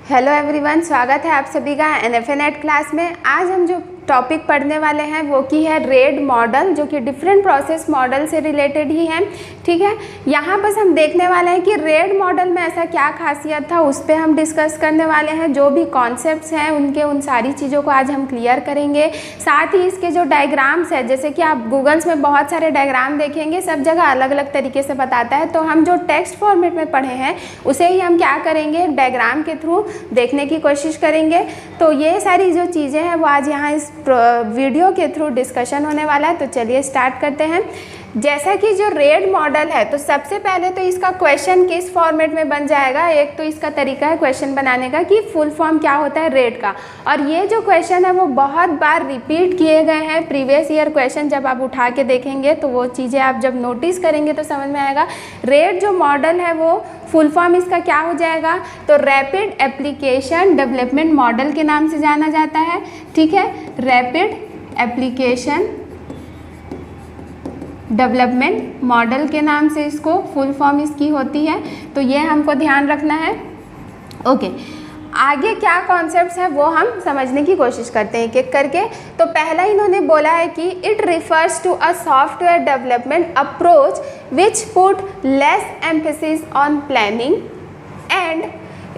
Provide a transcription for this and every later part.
Hello everyone, स्वागत है आप सभी का NFA-NET क्लास में। आज हम जो टॉपिक पढ़ने वाले हैं वो की है रेड मॉडल, जो कि डिफरेंट प्रोसेस मॉडल से रिलेटेड ही है। ठीक है, यहाँ बस हम देखने वाले हैं कि रेड मॉडल में ऐसा क्या खासियत था, उस पर हम डिस्कस करने वाले हैं। जो भी कॉन्सेप्ट्स हैं उनके उन सारी चीज़ों को आज हम क्लियर करेंगे। साथ ही इसके जो डायग्राम्स है, जैसे कि आप गूगल्स में बहुत सारे डायग्राम देखेंगे, सब जगह अलग अलग तरीके से बताता है, तो हम जो टेक्स्ट फॉर्मेट में पढ़े हैं उसे ही हम क्या करेंगे, डायग्राम के थ्रू देखने की कोशिश करेंगे। तो ये सारी जो चीज़ें हैं वो आज यहाँ इस वीडियो के थ्रू डिस्कशन होने वाला है। तो चलिए स्टार्ट करते हैं। जैसा कि जो रेड मॉडल है, तो सबसे पहले तो इसका क्वेश्चन किस फॉर्मेट में बन जाएगा। एक तो इसका तरीका है क्वेश्चन बनाने का कि फुल फॉर्म क्या होता है रेड का, और ये जो क्वेश्चन है वो बहुत बार रिपीट किए गए हैं। प्रीवियस ईयर क्वेश्चन जब आप उठा के देखेंगे तो वो चीज़ें आप जब नोटिस करेंगे तो समझ में आएगा। रेड जो मॉडल है वो फुल फॉर्म इसका क्या हो जाएगा, तो रैपिड एप्लीकेशन डेवलपमेंट मॉडल के नाम से जाना जाता है। ठीक है, रैपिड एप्लीकेशन डेवलपमेंट मॉडल के नाम से इसको फुल फॉर्म इसकी होती है। तो ये हमको ध्यान रखना है। ओके, आगे क्या कॉन्सेप्ट्स हैं वो हम समझने की कोशिश करते हैं एक एक करके। तो पहला इन्होंने बोला है कि it refers to a software development approach which put less emphasis on planning and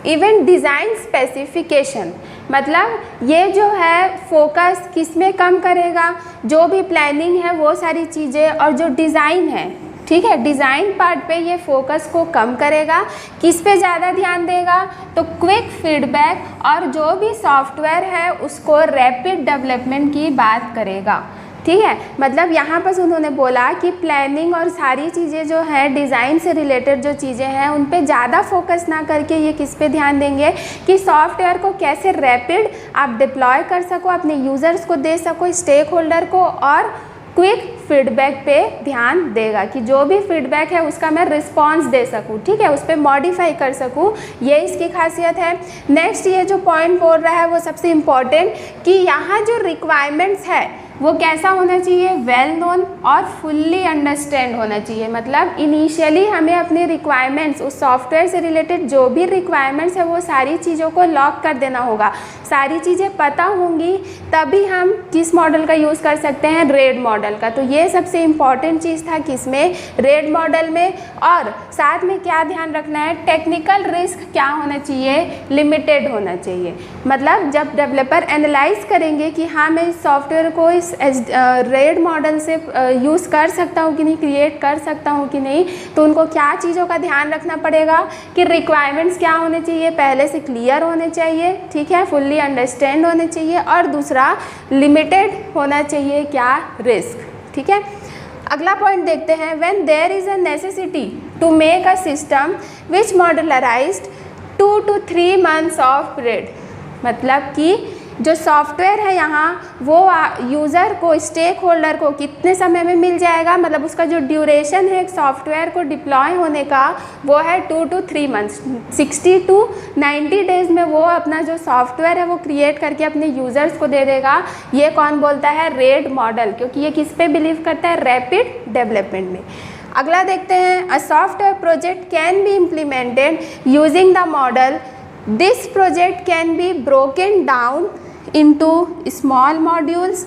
event design specification. मतलब ये जो है फोकस किस में कम करेगा, जो भी प्लानिंग है वो सारी चीज़ें, और जो डिज़ाइन है, ठीक है, डिज़ाइन पार्ट पे ये फोकस को कम करेगा। किस पे ज़्यादा ध्यान देगा, तो क्विक फीडबैक, और जो भी सॉफ्टवेयर है उसको रैपिड डेवलपमेंट की बात करेगा। ठीक है, मतलब यहाँ पर उन्होंने बोला कि प्लानिंग और सारी चीज़ें जो है डिज़ाइन से रिलेटेड जो चीज़ें हैं उन पे ज़्यादा फोकस ना करके ये किस पे ध्यान देंगे कि सॉफ्टवेयर को कैसे रैपिड आप डिप्लॉय कर सको, अपने यूज़र्स को दे सको, स्टेक होल्डर को, और क्विक फीडबैक पे ध्यान देगा कि जो भी फीडबैक है उसका मैं रिस्पॉन्स दे सकूँ। ठीक है, उस पर मॉडिफाई कर सकूँ, ये इसकी खासियत है। नेक्स्ट ये जो पॉइंट बोल रहा है वो सबसे इम्पॉर्टेंट, कि यहाँ जो रिक्वायरमेंट्स है वो कैसा होना चाहिए, वेल नोन और फुल्ली अंडरस्टैंड होना चाहिए। मतलब इनिशियली हमें अपने रिक्वायरमेंट्स, उस सॉफ्टवेयर से रिलेटेड जो भी रिक्वायरमेंट्स है वो सारी चीज़ों को लॉक कर देना होगा। सारी चीज़ें पता होंगी तभी हम किस मॉडल का यूज़ कर सकते हैं, रेड मॉडल का। तो ये सबसे इम्पॉर्टेंट चीज़ था किसमें, रेड मॉडल में। और साथ में क्या ध्यान रखना है, टेक्निकल रिस्क क्या होना चाहिए, लिमिटेड होना चाहिए। मतलब जब डेवलपर एनालाइज करेंगे कि हाँ मैं इस सॉफ्टवेयर को इस रेड मॉडल से यूज़ कर सकता हूँ कि नहीं, क्रिएट कर सकता हूँ कि नहीं, तो उनको क्या चीज़ों का ध्यान रखना पड़ेगा कि रिक्वायरमेंट्स क्या होने चाहिए, पहले से क्लियर होने चाहिए। ठीक है, फुल्ली अंडरस्टैंड होने चाहिए, और दूसरा लिमिटेड होना चाहिए क्या, रिस्क। ठीक है, अगला पॉइंट देखते हैं। When there is a necessity to make a system which modularized 2 to 3 months of period. मतलब कि जो सॉफ्टवेयर है यहाँ वो यूज़र को, स्टेक होल्डर को कितने समय में मिल जाएगा, मतलब उसका जो ड्यूरेशन है एक सॉफ्टवेयर को डिप्लॉय होने का वो है 2 to 3 months, 60 to 90 डेज़ में वो अपना जो सॉफ्टवेयर है वो क्रिएट करके अपने यूज़र्स को दे देगा। ये कौन बोलता है, रेड मॉडल, क्योंकि ये किस पे बिलीव करता है, रैपिड डेवलपमेंट में। अगला देखते हैं, a software project can be implemented using the model. This project can be broken down into small modules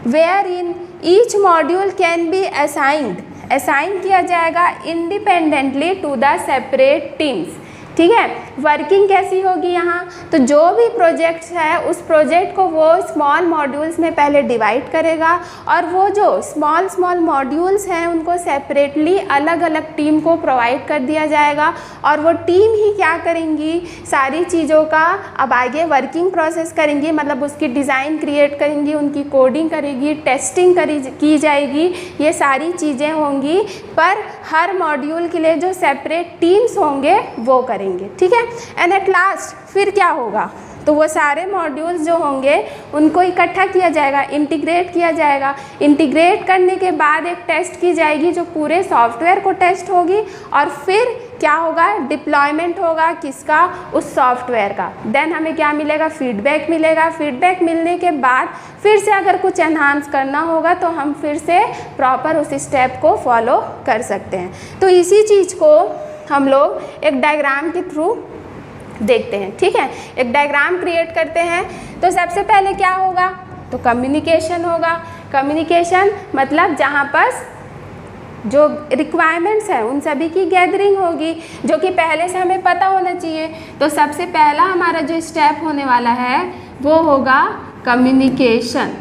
wherein each module can be assigned किया जाएगा independently to the separate teams। ठीक है, working कैसी होगी यहाँ, तो जो भी प्रोजेक्ट्स है उस प्रोजेक्ट को वो स्मॉल मॉड्यूल्स में पहले डिवाइड करेगा, और वो जो स्मॉल मॉड्यूल्स हैं उनको सेपरेटली अलग अलग टीम को प्रोवाइड कर दिया जाएगा, और वो टीम ही क्या करेंगी, सारी चीज़ों का अब आगे वर्किंग प्रोसेस करेंगी। मतलब उसकी डिज़ाइन क्रिएट करेंगी, उनकी कोडिंग करेगी, टेस्टिंग की जाएगी, ये सारी चीज़ें होंगी। पर हर मॉड्यूल के लिए जो सेपरेट टीम्स होंगे वो करेंगे। ठीक है, एंड एट लास्ट फिर क्या होगा, तो वो सारे मॉड्यूल्स जो होंगे उनको इकट्ठा किया जाएगा, इंटीग्रेट किया जाएगा। इंटीग्रेट करने के बाद एक टेस्ट की जाएगी जो पूरे सॉफ्टवेयर को टेस्ट होगी, और फिर क्या होगा, डिप्लॉयमेंट होगा किसका, उस सॉफ्टवेयर का। देन हमें क्या मिलेगा, फीडबैक मिलेगा। फीडबैक मिलने के बाद फिर से अगर कुछ एनहांस करना होगा तो हम फिर से प्रॉपर उस स्टेप को फॉलो कर सकते हैं। तो इसी चीज़ को हम लोग एक डायग्राम के थ्रू देखते हैं। ठीक है, एक डायग्राम क्रिएट करते हैं। तो सबसे पहले क्या होगा, तो कम्युनिकेशन होगा। कम्युनिकेशन मतलब जहाँ पर जो रिक्वायरमेंट्स हैं उन सभी की गैदरिंग होगी, जो कि पहले से हमें पता होना चाहिए। तो सबसे पहला हमारा जो स्टेप होने वाला है वो होगा कम्युनिकेशन।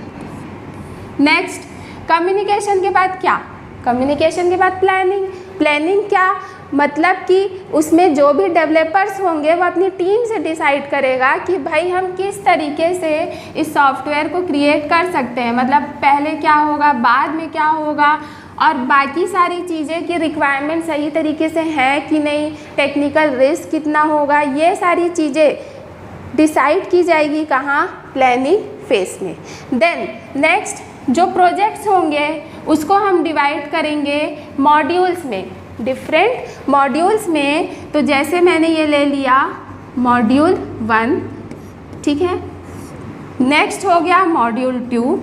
नेक्स्ट, कम्युनिकेशन के बाद क्या, कम्युनिकेशन के बाद प्लानिंग। प्लानिंग क्या मतलब कि उसमें जो भी डेवलपर्स होंगे वो अपनी टीम से डिसाइड करेगा कि भाई हम किस तरीके से इस सॉफ्टवेयर को क्रिएट कर सकते हैं, मतलब पहले क्या होगा, बाद में क्या होगा, और बाकी सारी चीज़ें की रिक्वायरमेंट सही तरीके से है कि नहीं, टेक्निकल रिस्क कितना होगा, ये सारी चीज़ें डिसाइड की जाएगी कहाँ, प्लानिंग फेस में। देन नेक्स्ट, जो प्रोजेक्ट्स होंगे उसको हम डिवाइड करेंगे मॉड्यूल्स में, डिफरेंट मॉड्यूल्स में। तो जैसे मैंने ये ले लिया मॉड्यूल 1, ठीक है, नेक्स्ट हो गया मॉड्यूल 2,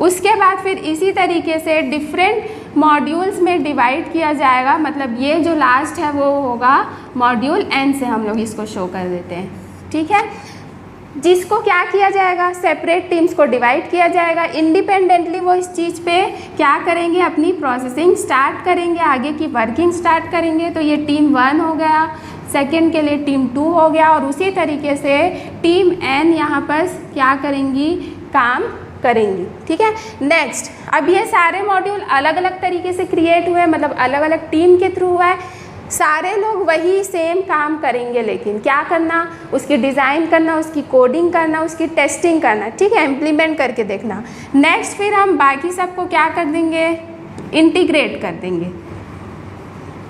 उसके बाद फिर इसी तरीके से डिफरेंट मॉड्यूल्स में डिवाइड किया जाएगा। मतलब ये जो लास्ट है वो होगा मॉड्यूल N से हम लोग इसको शो कर देते हैं। ठीक है, जिसको क्या किया जाएगा, सेपरेट टीम्स को डिवाइड किया जाएगा। इंडिपेंडेंटली वो इस चीज़ पे क्या करेंगे, अपनी प्रोसेसिंग स्टार्ट करेंगे, आगे की वर्किंग स्टार्ट करेंगे। तो ये टीम 1 हो गया, सेकेंड के लिए टीम 2 हो गया, और उसी तरीके से टीम N यहाँ पर क्या करेंगी, काम करेंगी। ठीक है, नेक्स्ट, अब ये सारे मॉड्यूल अलग अलग तरीके से क्रिएट हुए, मतलब अलग अलग टीम के थ्रू हुआ है। सारे लोग वही सेम काम करेंगे, लेकिन क्या करना, उसकी डिज़ाइन करना, उसकी कोडिंग करना, उसकी टेस्टिंग करना। ठीक है, इम्प्लीमेंट करके देखना। नेक्स्ट फिर हम बाकी सबको क्या कर देंगे, इंटीग्रेट कर देंगे।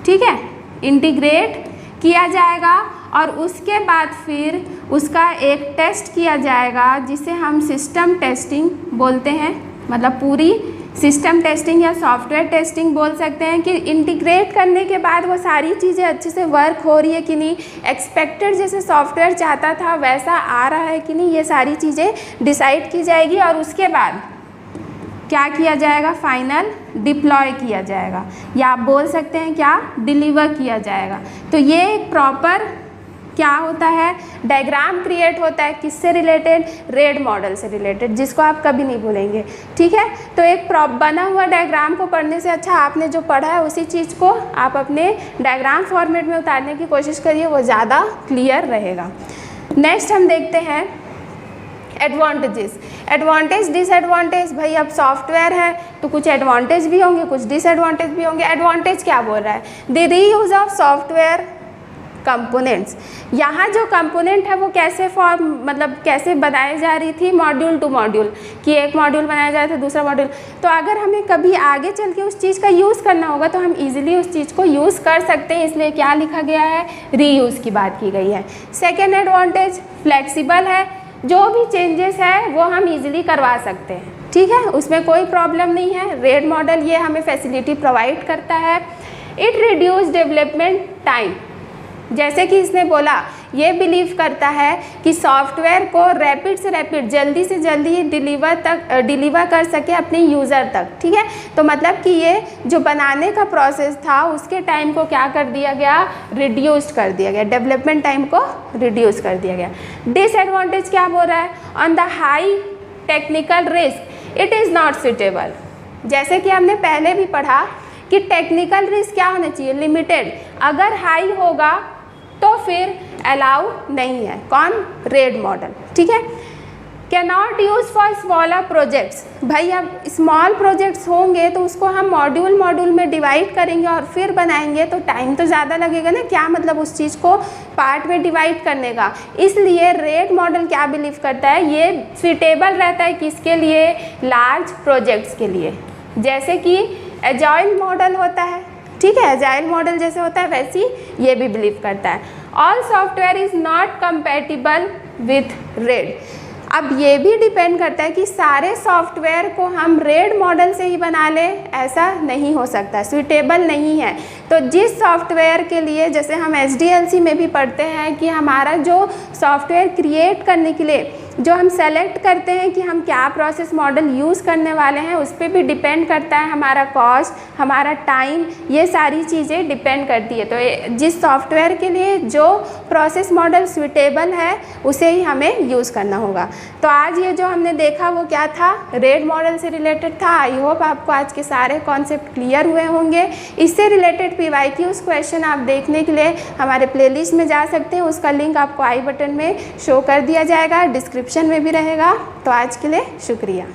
ठीक है, इंटीग्रेट किया जाएगा, और उसके बाद फिर उसका एक टेस्ट किया जाएगा जिसे हम सिस्टम टेस्टिंग बोलते हैं। मतलब पूरी सिस्टम टेस्टिंग या सॉफ्टवेयर टेस्टिंग बोल सकते हैं कि इंटीग्रेट करने के बाद वो सारी चीज़ें अच्छे से वर्क हो रही है कि नहीं, एक्सपेक्टेड जैसे सॉफ्टवेयर चाहता था वैसा आ रहा है कि नहीं, ये सारी चीज़ें डिसाइड की जाएगी। और उसके बाद क्या किया जाएगा, फाइनल डिप्लॉय किया जाएगा, या आप बोल सकते हैं क्या, डिलीवर किया जाएगा। तो ये एक प्रॉपर क्या होता है, डायग्राम क्रिएट होता है, किससे रिलेटेड, रेड मॉडल से रिलेटेड, जिसको आप कभी नहीं भूलेंगे। ठीक है, तो एक बना हुआ डायग्राम को पढ़ने से अच्छा आपने जो पढ़ा है उसी चीज़ को आप अपने डायग्राम फॉर्मेट में उतारने की कोशिश करिए, वो ज़्यादा क्लियर रहेगा। नेक्स्ट हम देखते हैं एडवांटेजेस। एडवांटेज डिसएडवांटेज, भाई अब सॉफ्टवेयर है तो कुछ एडवांटेज भी होंगे, कुछ डिसएडवांटेज भी होंगे। एडवांटेज क्या बोल रहा है, the reuse of software components. यहाँ जो कंपोनेंट है वो कैसे मतलब कैसे बनाई जा रही थी, मॉड्यूल टू मॉड्यूल, कि एक मॉड्यूल बनाया जाए था दूसरा मॉड्यूल। तो अगर हमें कभी आगे चल के उस चीज़ का यूज़ करना होगा तो हम इजीली उस चीज़ को यूज़ कर सकते हैं, इसलिए क्या लिखा गया है, रीयूज़ की बात की गई है। सेकेंड एडवांटेज, फ्लेक्सिबल है, जो भी चेंजेस है वो हम इजीली करवा सकते हैं। ठीक है, उसमें कोई प्रॉब्लम नहीं है। रेड मॉडल ये हमें फैसिलिटी प्रोवाइड करता है। इट रिड्यूस डेवलपमेंट टाइम, जैसे कि इसने बोला, ये बिलीव करता है कि सॉफ्टवेयर को रैपिड से रैपिड, जल्दी से जल्दी डिलीवर कर सके अपने यूज़र तक। ठीक है, तो मतलब कि ये जो बनाने का प्रोसेस था उसके टाइम को क्या कर दिया गया, रिड्यूस कर दिया गया, डेवलपमेंट टाइम को रिड्यूस कर दिया गया। डिसएडवांटेज क्या बोल रहा है, on the high technical risk it is not suitable. जैसे कि हमने पहले भी पढ़ा कि टेक्निकल रिस्क क्या होना चाहिए, लिमिटेड, अगर हाई होगा तो फिर अलाउ नहीं है। कौन, रेड मॉडल। ठीक है, can not use for smaller projects, भाई अब स्मॉल प्रोजेक्ट्स होंगे तो उसको हम मॉड्यूल में डिवाइड करेंगे और फिर बनाएंगे तो टाइम तो ज़्यादा लगेगा ना, क्या मतलब उस चीज़ को पार्ट में डिवाइड करने का। इसलिए रेड मॉडल क्या बिलीव करता है, ये सुइटेबल रहता है किसके लिए, लार्ज प्रोजेक्ट्स के लिए। जैसे कि एजाइल मॉडल होता है, ठीक है, एजाइल मॉडल जैसे होता है वैसी ये भी बिलीव करता है। All software is not compatible with red. अब ये भी डिपेंड करता है कि सारे सॉफ्टवेयर को हम रेड मॉडल से ही बना लें, ऐसा नहीं हो सकता, सुइटेबल नहीं है। तो जिस सॉफ्टवेयर के लिए, जैसे हम SDLC में भी पढ़ते हैं कि हमारा जो सॉफ्टवेयर क्रिएट करने के लिए जो हम सेलेक्ट करते हैं कि हम क्या प्रोसेस मॉडल यूज़ करने वाले हैं उस पर भी डिपेंड करता है हमारा कॉस्ट, हमारा टाइम, ये सारी चीज़ें डिपेंड करती है। तो जिस सॉफ्टवेयर के लिए जो प्रोसेस मॉडल सूटेबल है उसे ही हमें यूज़ करना होगा। तो आज ये जो हमने देखा वो क्या था, रेड मॉडल से रिलेटेड था। आई होप आपको आज के सारे कॉन्सेप्ट क्लियर हुए होंगे। इससे रिलेटेड PYQs क्वेश्चन आप देखने के लिए हमारे प्लेलिस्ट में जा सकते हैं, उसका लिंक आपको आई बटन में शो कर दिया जाएगा, डिस्क्रिप्शन में भी रहेगा। तो आज के लिए शुक्रिया।